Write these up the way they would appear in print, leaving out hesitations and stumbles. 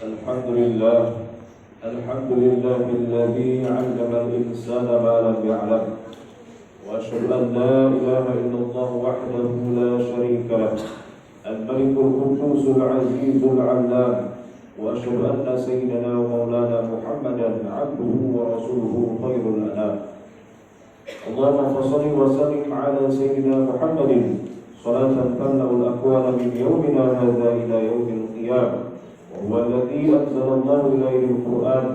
الحمد لله الذي علم الإنسان ما لم يعلم وأشهد أن لا إله إلا الله وحده لا شريك له الملك القدوس العزيز العلام وأشهد أن سيدنا ومولانا محمدا عبده ورسوله خير الأنام اللهم صل وسلم على سيدنا محمد صلاة تملأ الأكوان من يومنا هذا إلى يوم القيامة وهو الذي أنزل الله إليه القرآن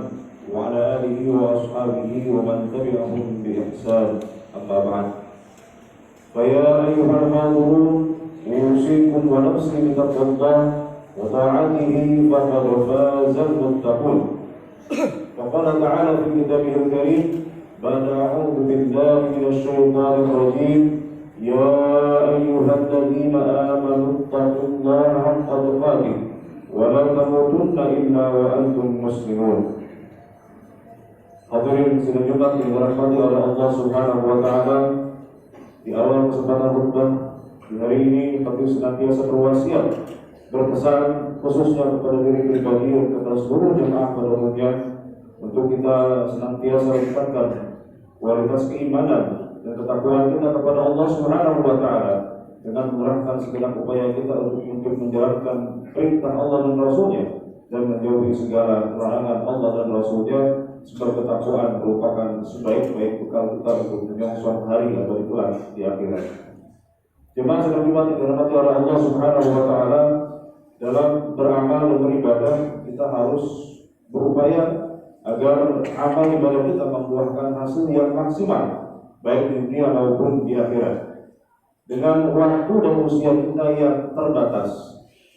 وعلى آله وأصحابه ومن تبعهم بإحسان أما بعد فيا أيها الحاضرون أوصيكم ونفسي بتقوى الله وطاعته فقد فاز المتقون وقال تعالى في كتابه الكريم بعد أعوذ بالله من الشيطان الرجيم يا أيها الذين آمنوا اتقوا الله حق تقاته ولا تموتن إلا وأنتم مسلمون. Hadirin sidang Jumat yang dirahmati oleh Allah Subhanahu wa taala, di awal kesempatan khutbah di hari ini kami senantiasa berwasiat berpesan khususnya kepada diri pribadi dan kepada seluruh jemaah pada umumnya untuk kita senantiasa meningkatkan kualitas keimanan dan ketakwaan kita kepada Allah Subhanahu wa taala dengan mengerahkan segenap upaya kita untuk menjalankan perintah Allah dan Rasul-Nya dan menjauhi segala larangan Allah dan Rasul-Nya, sebab ketakwaan merupakan sebaik-baik bekal kita untuk menyongsong hari atau kelak di akhirat. Jemaah sedang dirahmati oleh Allah Subhanahu wa taala, dalam beramal dan beribadah kita harus berupaya agar amal ibadah kita membuahkan hasil yang maksimal baik di dunia maupun di akhirat. Dengan waktu dan usia kita yang terbatas,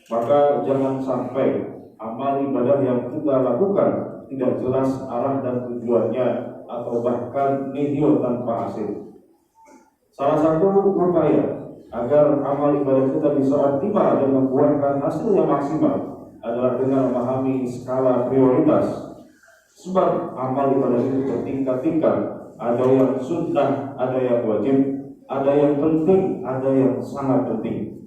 maka jangan sampai amal ibadah yang kita lakukan tidak jelas arah dan tujuannya atau bahkan nihil tanpa hasil. Salah satu upaya agar amal ibadah kita bisa optimal dan membuahkan hasil yang maksimal adalah dengan memahami skala prioritas. Sebab amal ibadah itu bertingkat-tingkat, ada yang sunnah, ada yang wajib, ada yang penting, ada yang sangat penting.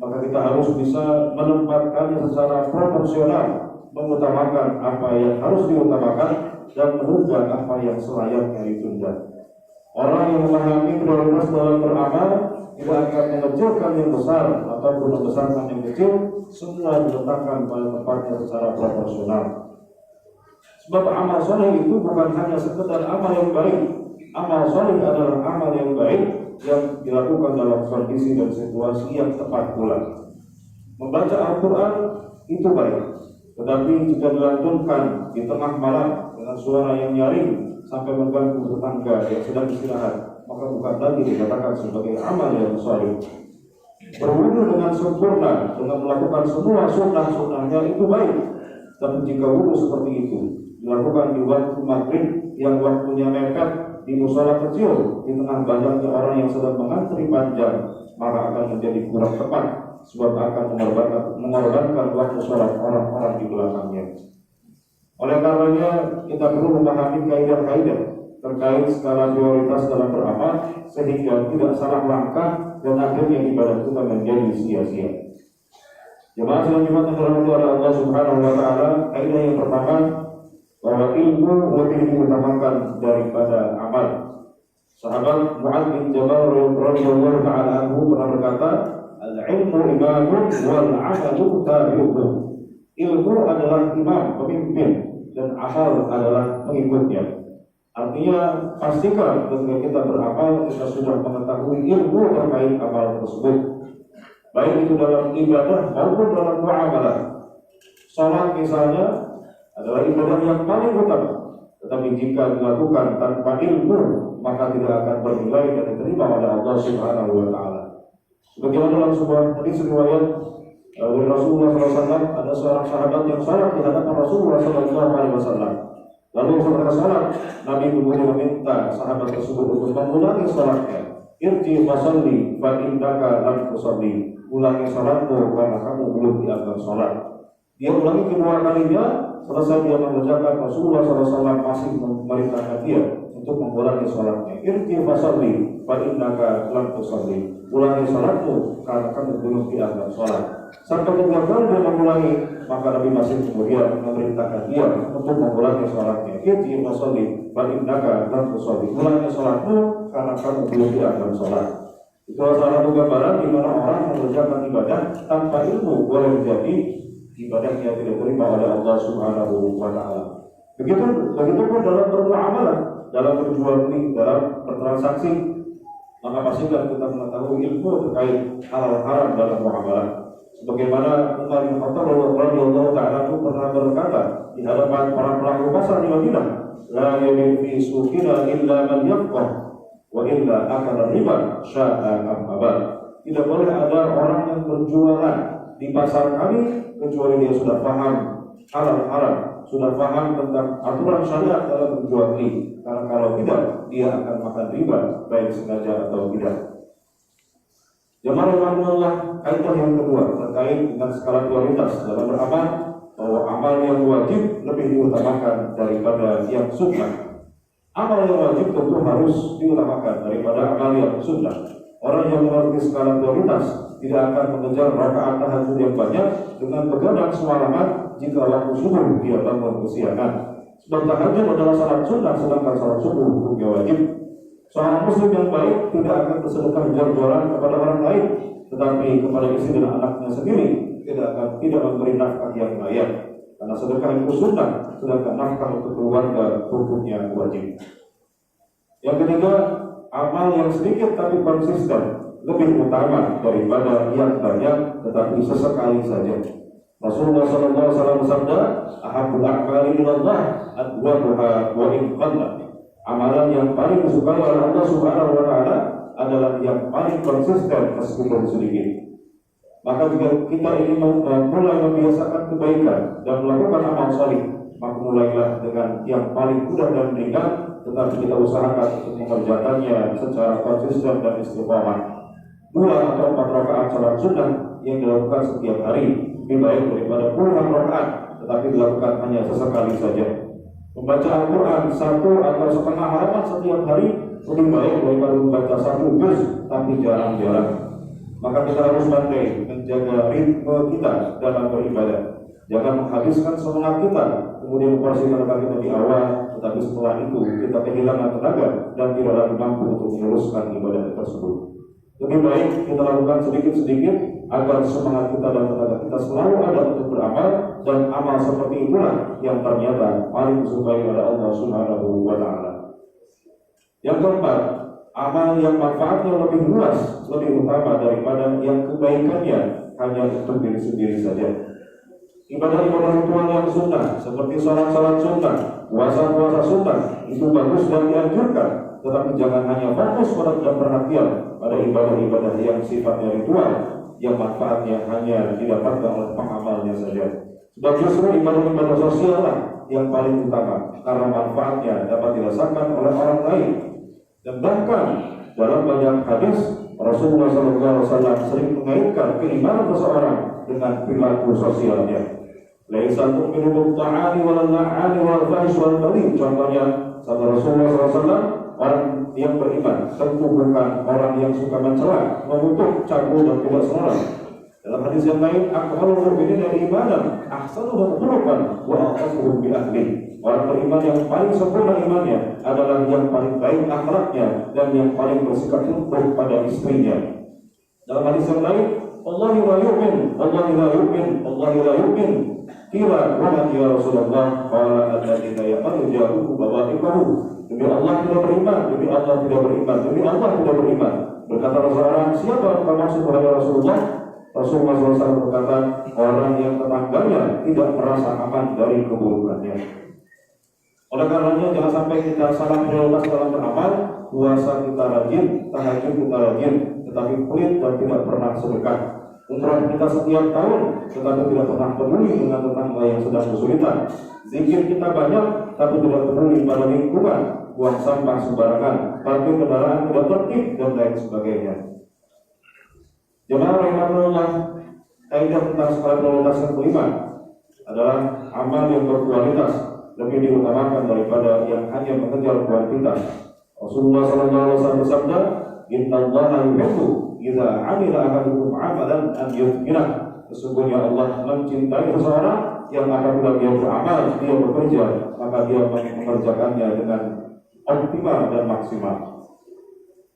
Maka kita harus bisa menempatkannya secara proporsional, mengutamakan apa yang harus diutamakan dan menunda apa yang selayaknya ditunda. Orang yang memahami prioritas dalam beramal tidak akan mengecilkan yang besar ataupun membesarkan yang kecil, semua diletakkan pada tempatnya secara proporsional. Sebab amal soleh itu bukan hanya sekedar amal yang baik. Amal soleh adalah amal yang baik yang dilakukan dalam kondisi dan situasi yang tepat pula. Membaca Al-Quran itu baik, tetapi jika dilantunkan di tengah malam dengan suara yang nyaring sampai mengganggu tetangga yang sedang istirahat, maka bukan lagi dikatakan sebagai amal yang soleh. Berwudu dengan sempurna, dengan melakukan semua sunnah-sunnahnya itu baik, tapi jika wudu seperti itu dilakukan di waktu maghrib yang waktunya mepet di musola kecil di tengah banyaknya orang yang sedang mengantri panjang, maka akan menjadi kurang tepat, sebab akan mengorbankan waktu sholat orang-orang di belakangnya. Oleh karenanya kita perlu memahami kaidah-kaidah terkait skala prioritas dalam beramal sehingga tidak salah langkah dan akhirnya ibadah kita menjadi sia-sia. Jemaah sekalian yang dirahmati oleh Allah Subhanahu wa taala, kaidah yang pertama bahwa ilmu lebih diutamakan daripada amal. Sahabat Mu'adz bin Jabal radhiyallahu ta'ala anhu pernah berkata, al-ilmu imamun wal 'amalu tabi'uh. Ilmu adalah imam, pemimpin, dan amal adalah pengikutnya. Artinya pastikan ketika kita beramal kita sudah mengetahui ilmu terkait amal tersebut, baik itu dalam ibadah maupun dalam muamalah. Salat misalnya adalah ibadah yang paling utama, tetapi jika dilakukan tanpa ilmu maka tidak akan bernilai dan diterima oleh Allah Subhanahu wa taala. Sebagaimana dalam sebuah hadis riwayat dari Rasulullah SAW, ada seorang sahabat yang salat di hadapan Rasulullah SAW. Lalu setelah salat, Nabi kemudian meminta sahabat tersebut untuk mengulangi salatnya. Irji fasalli fa innaka lam tusalli. Ulangi salatmu karena kamu belum dianggap salat. Dia ulangi kedua kalinya. Selesai dia mengerjakan, Rasulullah SAW masih memerintahkan dia untuk mengulangi sholatnya. Irji fasalli fa innaka lam tusalli. Ulangi salatmu karena kamu belum dianggap salat. Sampai 3 kali dia mengulangi, maka Nabi masih kemudian memerintahkan dia untuk mengulangi salatnya. Iti wasalli fa innaka lam tusalli. Ulangi salatmu karena kamu belum dianggap salat. Itu salah satu gambaran di mana orang mengerjakan ibadah tanpa ilmu boleh menjadi ibadahnya tidak diterima oleh Allah Subhanahu wa taala. Begitupun dalam bermuamalah, dalam berjual beli, dalam bertransaksi, maka pastikan kita mengetahui ilmu terkait halal haram dalam muamalah. Sebagaimana Umar bin Khattab radhiyallahu taala pernah berkata di hadapan para pelaku pasar di Madinah, la yabi'u fi suqina illa man yafqah wa illa akala riba sya'a am abad. Tidak boleh ada orang yang berjualan di pasar kami kecuali dia sudah paham halal haram, sudah paham tentang aturan syariat dalam berjual beli. Karena kalau tidak, dia akan makan riba baik sengaja atau tidak. Jemaah Allah, kaitan yang kedua terkait dengan skala prioritas dalam beramal, bahwa amal yang wajib lebih diutamakan daripada yang sunnah. Amal yang wajib tentu harus diutamakan daripada amal yang sunnah. Orang yang memiliki skala prioritas tidak akan mengejar rakaat tahajud yang banyak dengan begadang semalaman jika waktu subuh dia bangun kesiangan. Sebab tahajud adalah salat sunnah, sedangkan salat subuh hukumnya wajib. Seorang muslim yang baik tidak akan bersedekah jor-joran kepada orang lain, tetapi kepada istri dan anaknya sendiri tidak memberi nafkah yang layak. Karena sedekah itu sunnah, sedangkan nafkah untuk keluarga hukumnya wajib. Yang ketiga, amal yang sedikit tapi konsisten lebih utama daripada yang banyak tetapi sesekali saja. Rasulullah SAW bersabda, "Ahabbul a'mali ilallah adwamuha wa in qalla." Amalan yang paling disukai oleh Allah Subhanahu wa taala adalah yang paling konsisten meskipun sedikit. Maka jika kita ingin mulai membiasakan kebaikan dan melakukan amal saleh, maka mulailah dengan yang paling mudah dan ringan, tetapi kita usahakan untuk mengerjakannya secara konsisten dan istiqomah. 2 atau 4 rakaat salat sunnah yang dilakukan setiap hari lebih baik daripada puluhan rakaat tetapi dilakukan hanya sesekali saja. Membaca Al-Quran 1 atau setengah halaman setiap hari lebih baik daripada membaca 1 juz tapi jarang-jarang. Maka kita harus pandai menjaga ritme kita dalam beribadah. Jangan menghabiskan semangat kita, kemudian porsi tenaga kita di awal, tetapi setelah itu kita kehilangan tenaga dan tidak lagi mampu untuk meneruskan ibadah tersebut. Lebih baik kita lakukan sedikit-sedikit agar semangat kita dan tenaga kita selalu ada untuk beramal, dan amal seperti itulah yang ternyata paling disukai oleh Allah Subhanahu wa taala. Yang keempat, amal yang manfaatnya lebih luas, lebih utama daripada yang kebaikannya hanya untuk diri sendiri saja. Ibadah-ibadah ritual yang sunnah seperti salat-salat sunnah, puasa-puasa sunnah itu bagus dan dianjurkan, tetapi jangan hanya fokus pada perhatian pada ibadah-ibadah yang sifatnya ritual yang manfaatnya hanya didapatkan oleh pengamalnya saja. Sebab justru ibadah-ibadah sosial lah yang paling utama karena manfaatnya dapat dirasakan oleh orang lain. Dan bahkan dalam banyak hadis Rasulullah SAW sering mengaitkan keimanan seseorang dengan perilaku sosialnya. Laisa tu'minu bil-ta'ani wal-la'ani wal-fahsy wal-kadhib. Contohnya sabda Rasulullah SAW, orang yang beriman tentu bukan orang yang suka mencela, mengutuk, cabul dan tidak senonoh. Dalam hadis yang lain, aqwalul mu'minina imanan ahsanuhum khuluqan wa aqwamuhum bi ahli. Orang beriman yang paling sempurna imannya adalah yang paling baik akhlaknya dan yang paling bersikap lembut pada istrinya. Dalam hadis yang lain, Wallahi la yu'min, Wallahi la yu'min, Wallahi la yu'min. Qila wa man ya Rasulullah? Qala alladziina yaqulu jahuhu bawa'iqahu. Demi Allah tidak beriman, demi Allah tidak beriman, demi Allah tidak beriman. Berkata seorang, siapa yang maksud wahai Rasulullah? Rasulullah SAW berkata, orang yang tetangganya tidak merasa aman dari keburukannya. Oleh karenanya jangan sampai kita salah prioritas dalam beramal. Puasa kita rajin, tahajud kita rajin, tetapi pelit dan tidak pernah sedekah. Umrah kita setiap tahun, tetapi tidak pernah peduli dengan tetangga yang sedang kesulitan. Zikir kita banyak, tapi tidak peduli pada lingkungan. Buang sampah sembarangan, parkir kendaraan tidak tertib dan lain sebagainya. Jemaah rahimahullah, kaidah tentang skala prioritas yang kelima adalah amal yang berkualitas lebih diutamakan daripada yang hanya mengejar kuantitas. Rasulullah SAW bersabda, innallaha yuhibbu idza 'amila ahadukum 'amalan an yutqinah. Sesungguhnya Allah mencintai seseorang yang apabila dia beramal, dia bekerja, maka dia mengerjakannya dengan optimal dan maksimal.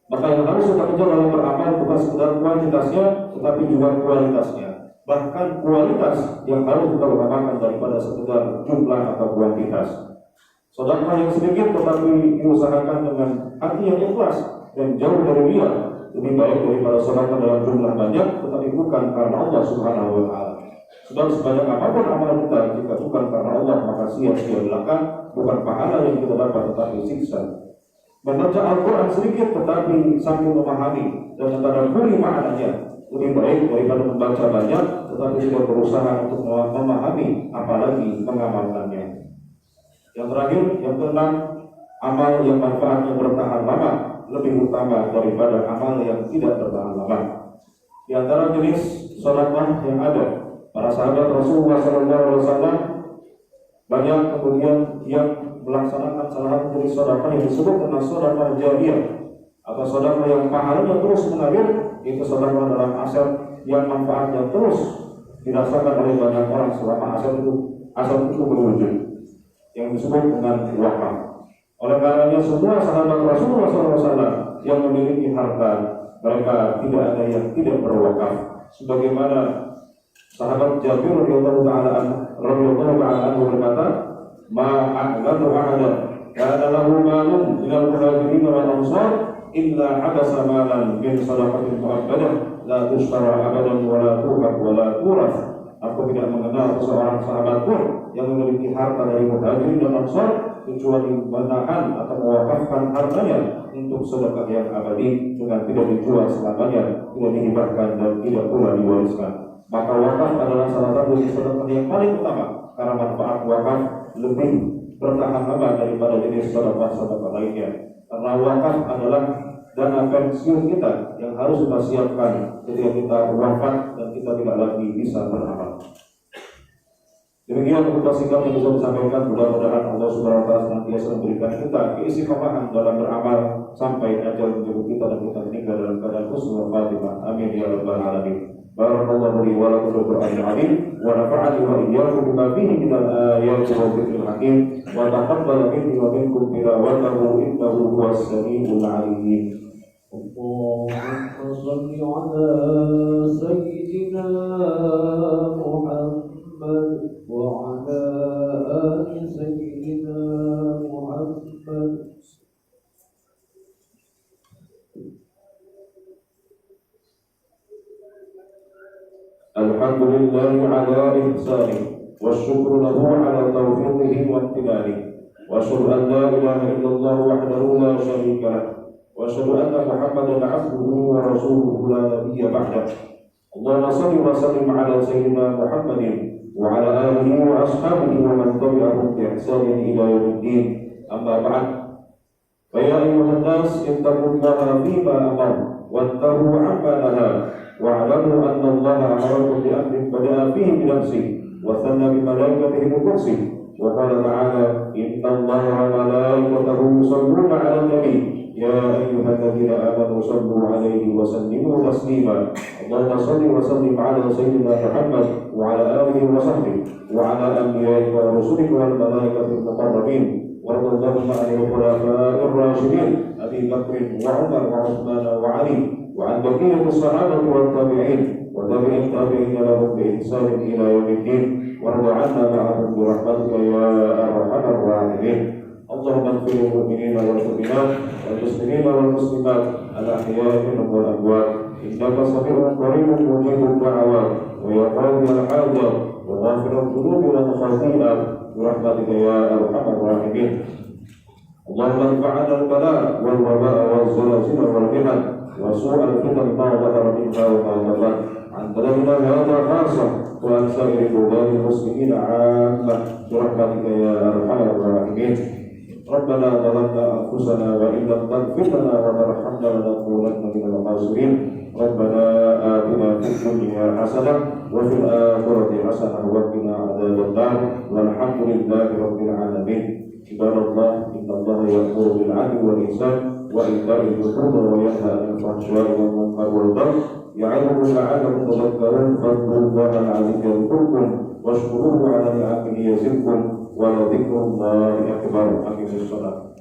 Maka yang harus kita kejar dalam beramal bukan sekedar kuantitasnya, tetapi juga kualitasnya. Bahkan kualitas yang harus kita utamakan daripada sekedar jumlah atau kuantitas. Sedekah yang sedikit tetapi diusahakan dengan hati yang ikhlas dan jauh dari riya lebih baik daripada sedekah dalam jumlah banyak tetapi bukan karena Allah Subhanahu wa taala. Sebab sebanyak apapun amal kita, jika bukan karena Allah maka sia-sia belaka, bukan pahala yang kita dapat tetapi siksa. Membaca Al-Quran sedikit tetapi sambil memahami dan mentadabburi maknanya lebih baik daripada membaca banyak tetapi tidak berusaha untuk memahami apalagi mengamalkannya. Yang terakhir, yang keenam, amal yang manfaatnya bertahan lama lebih utama daripada amal yang tidak bertahan lama. Di antara jenis sedekah yang ada, para sahabat Rasulullah SAW banyak kemudian yang melaksanakan salah satu jenis sedekah yang disebut dengan sedekah jariyah atau sedekah yang pahalanya terus mengalir. Itu sedekah dalam aset yang manfaatnya terus dirasakan oleh banyak orang selama aset itu berwujud, yang disebut dengan wakaf. Oleh karenanya semua sahabat Rasulullah SAW yang memiliki harta, mereka tidak ada yang tidak berwakaf. Sebagaimana sahabat Jabir radhiyallahu ta'ala anhu berkata, "Ma a'lamu ahadan kana lahu malun minal muhajirin wal ansar illa habasa malan min sadaqatin mu'abbadah la tushtara abadan wa la tuhab wa la turaf." Aku tidak mengenal seorang sahabat pun yang memiliki harta dari muhajirin dan ansar kecuali menahan atau mewakafkan hartanya untuk sedekah yang abadi dengan tidak dijual selamanya, tidak dihibahkan dan tidak pula diwariskan. Maka wakaf adalah salah satu sedekah yang paling utama karena manfaat wakaf lebih bertahan lama daripada jenis sedekah lainnya. Karena wakaf adalah dana pensiun kita yang harus kita siapkan ketika kita wafat dan kita tidak lagi bisa beramal. Demikian untuk singkat yang bisa disampaikan. Mudah-mudahan Allah Subhanahu wa taala senantiasa memberikan kita keistiqomahan dalam beramal sampai ajal menjemput kita dan kita meninggal dalam keadaan husnul khatimah. Amin ya rabbal alamin. Barakallahu li wa lakum fil Qur'anil azim wa nafa'ani wa iyyakum bima fihi minal ayati wa dzikril hakim wa taqabbal minni wa minkum tilawatahu innahu huwas samiul alim. Allahumma shalli ala sayyidina Muhammad wa ala ali sayyidina Muhammad. Alhamdulillahi ala ihsanihi wasyukru lahu ala taufiqihi wa imtinanihi wa asyhadu an la ilaha illallah wahdahu la syarika lah wa asyhadu anna Muhammadan abduhu wa rasuluhu la nabiyya ba'dah. Allahumma shalli wa sallim ala sayyidina Muhammadin wa ala alihi wa ashabihi wa man tabi'ahum bi ihsanin ila yaumiddin. Amma ba'd. Fa ya ayyuhan nas ittaqullaha fima amara wattahu 'amma nahaa wa'lamu anna Allah amarakum bi amrin bada'a fihi bi nafsihi wa thanna bi malaikatihi bi qudsih wa qala ta'ala inna Allaha wa malaikatahu yusalluna 'alan nabi ya ayyuhalladzina amanu sallu 'alaihi wa sallimu taslima. Allahumma shalli wa sallim 'ala sayyidina Muhammad wa 'ala alihi wa sahbihi wa 'ala anbiya'i wa rusulika wal malaikatil muqarrabin wa radallahu 'anil khulafa'ir rasyidin Abi Bakr wa Umar wa Uthman wa Ali وعن بقية الصحابة والتابعين وتابع التابعين لهم بإحسان إلى يوم الدين وارض عنا معهم برحمتك يا أرحم الراحمين. اللهم اغفر للمؤمنين والمؤمنات والمسلمين والمسلمات الأحياء منهم والأموات إنك سميع قريب مجيب الدعوات ويا قاضي الحاجات وغافر الذنوب والخطيئات برحمتك يا أرحم الراحمين. اللهم انفعنا البلاء والوباء والزلازل والمحن وسوء الفتن ما ظهر منها وما بطن عن بلدنا هذا خاصة وعن سائر بلدان المسلمين عامة برحمتك يا أرحم الراحمين. ربنا ظلمنا أنفسنا وإن لم تغفر لنا وترحمنا لنكونن من الخاسرين. ربنا آتنا في الدنيا حسنة وفي الآخرة حسنة وقنا عذاب النار والحمد لله رب العالمين. عباد الله إن الله يأمر بالعدل والإحسان وإيتاء ذي القربى وينهى عن الفحشاء والمنكر والبغي يعظكم لعلكم تذكرون فاذكروا الله العظيم يذكركم واشكروه على نعمه يزدكم ولذكر الله أكبر. أقم الصلاة.